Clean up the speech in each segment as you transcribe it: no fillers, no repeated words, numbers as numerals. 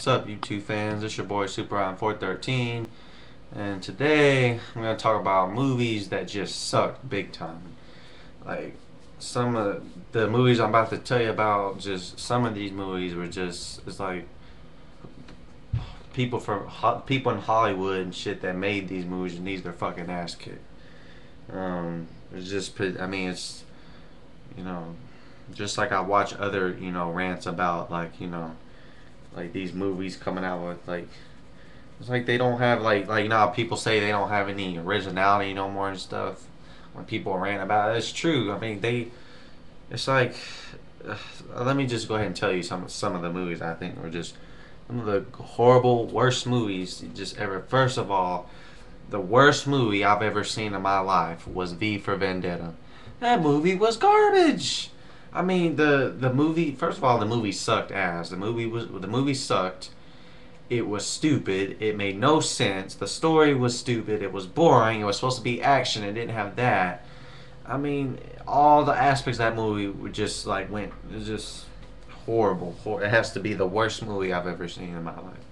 What's up, YouTube fans? It's your boy Super on 413, and today I'm gonna talk about movies that just sucked big time. Like some of the movies I'm about to tell you about, just some of these movies were just it's like people in Hollywood and shit that made these movies needs their fucking ass kicked. It's just I mean you know just like I watch other rants about like these movies coming out with like it's like they don't have like how people say they don't have any originality no more and stuff. When people rant about it, it's true. I mean it's like uh, let me just go ahead and tell you some of the movies I think were just some of the horrible worst movies just ever. First of all, the worst movie I've ever seen in my life was V for Vendetta. That movie was garbage. I mean the movie. First of all, the movie sucked ass. The movie sucked. It was stupid. It made no sense. The story was stupid. It was boring. It was supposed to be action. It didn't have that. I mean, all the aspects of that movie were just like went. It was just horrible. It has to be the worst movie I've ever seen in my life.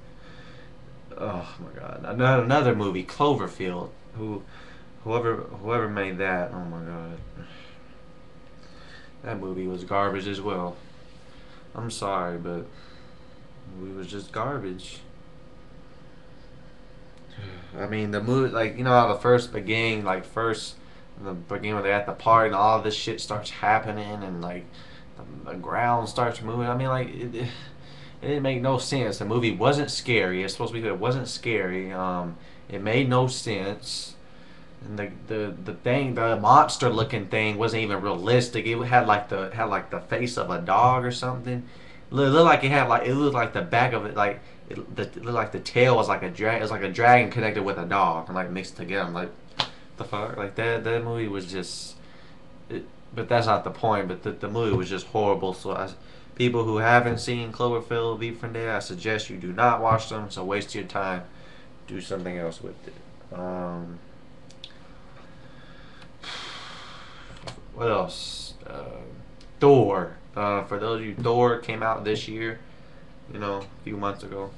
Oh my god! Another movie, Cloverfield. Whoever made that. Oh my god, that movie was garbage as well. I'm sorry, but the movie was just garbage. I mean, the movie, like how the first beginning, like first the beginning where they're at the party and all this shit starts happening and like the ground starts moving. I mean, like it didn't make no sense. The movie wasn't scary. It's supposed to be good. It wasn't scary. It made no sense. And the thing, the monster looking thing wasn't even realistic. It had like the face of a dog or something. It looked like it looked like the back of it like it looked like the tail was like a drag. It was like a dragon connected with a dog and like mixed together. I'm like, the fuck, like that movie was just. But that's not the point. But the movie was just horrible. So people who haven't seen Cloverfield, V for Vendetta, I suggest you do not watch them. It's a waste of your time. Do something else with it. What else? Thor. For those of you, Thor came out this year. A few months ago.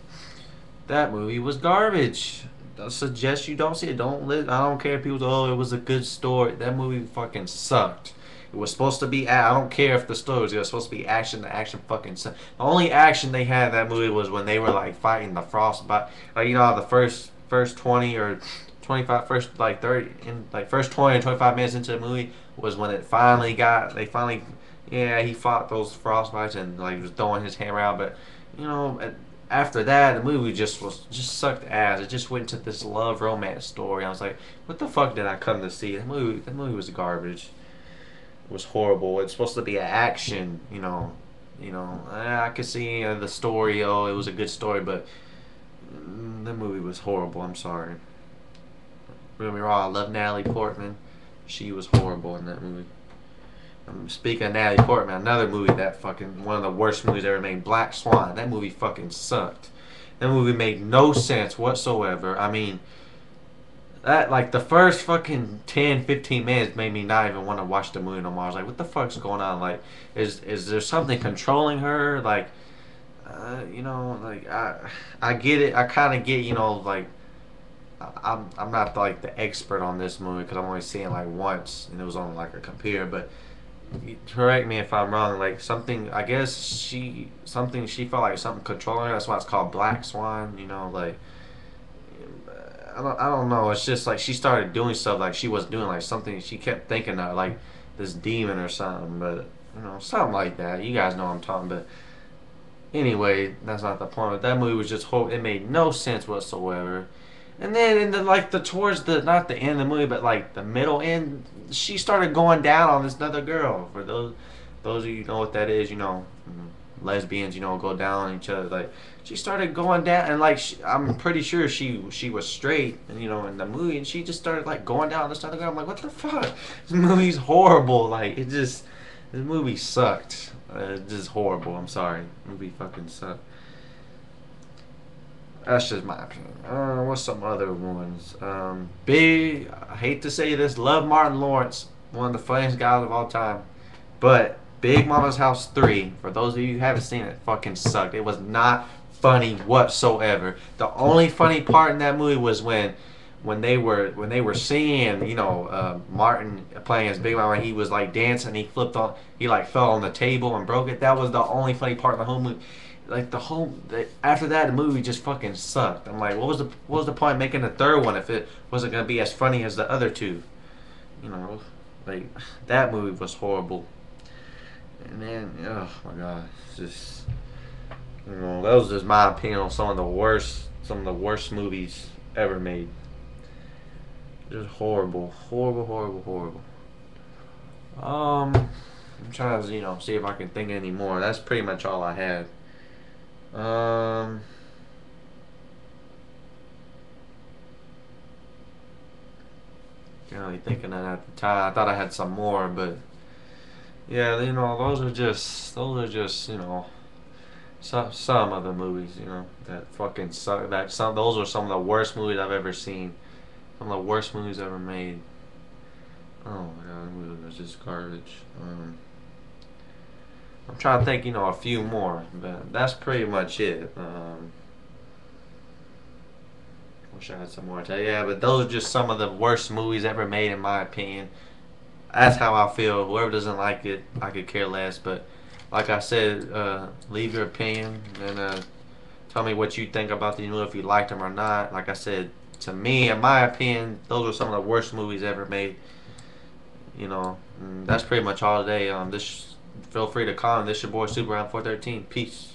That movie was garbage. I suggest you don't see it. I don't care if people say, "Oh, it was a good story." That movie fucking sucked. It was supposed to be. I don't care if the story was. It was supposed to be action. The action fucking sucked. The only action they had in that movie was when they were like fighting the frostbite. Like the first 20 or 25, first like 30, in like first 20 or 25 minutes into the movie was when it finally got. They finally, yeah, he fought those frostbites and like was throwing his hammer out, but you know. After that, the movie just sucked ass. It just went into this love romance story. I was like, what the fuck did I come to see? That movie was garbage. It was horrible. It's supposed to be an action, I could see the story. Oh, it was a good story, but the movie was horrible. I'm sorry. Don't get me wrong. I love Natalie Portman. She was horrible in that movie. Speaking of Natalie Portman, another movie that fucking one of the worst movies ever made, Black Swan. That movie fucking sucked. That movie made no sense whatsoever. I mean, that like the first fucking 10, 15 minutes made me not even want to watch the movie no more. I was like, what the fuck's going on? Like, is there something controlling her? Like, like I get it. I kind of get, like I'm not like the expert on this movie because I'm only seeing like once and it was on like a computer, but correct me if I'm wrong. Like something, I guess she felt like something controlling her. That's why it's called Black Swan. Like I don't know. It's just like she started doing stuff like she was doing like something. She kept thinking of like this demon or something, but something like that. You guys know what I'm talking. But anyway, that's not the point. But that movie was just horrible. It made no sense whatsoever. And then in the towards the not the end of the movie, but like the middle end, she started going down on this other girl. For those of you who know what that is, lesbians, go down on each other. Like she started going down, and like I'm pretty sure she was straight, and in the movie, and she just started like going down on this other girl. I'm like, what the fuck? This movie's horrible. Like this movie sucked. It's just horrible. I'm sorry, the movie fucking sucked. That's just my opinion. What's some other ones? Big. I hate to say this. Love Martin Lawrence, one of the funniest guys of all time. But Big Mama's House 3, for those of you who haven't seen it, fucking sucked. It was not funny whatsoever. The only funny part in that movie was when they were singing, you know, Martin playing his Big Mama, he was like dancing, he flipped on, he like fell on the table and broke it. That was the only funny part in the whole movie. Like after that, the movie just fucking sucked. I'm like, what was the point of making a third one if it wasn't gonna be as funny as the other two? You know, like that movie was horrible. And then, oh my god, it's just, you know, that was just my opinion on some of the worst movies ever made. Just horrible, horrible, horrible, horrible. I'm trying to, you know, see if I can think of any more. That's pretty much all I had. Um, can't really think of that at the time. I thought I had some more, but yeah, you know, those are just, you know, some of the movies, you know, that fucking suck. That some those are some of the worst movies I've ever seen. Some of the worst movies ever made. Oh my god, that movie was just garbage. I'm trying to think, you know, a few more, but that's pretty much it. Wish I had some more to tell you. Yeah, but those are just some of the worst movies ever made, in my opinion. That's how I feel. Whoever doesn't like it, I could care less. But like I said, leave your opinion and tell me what you think about the movie, if you liked them or not. Like I said, to me, in my opinion, those are some of the worst movies ever made. You know, and that's pretty much all today. This feel free to call me. This your boy Super 413. Peace.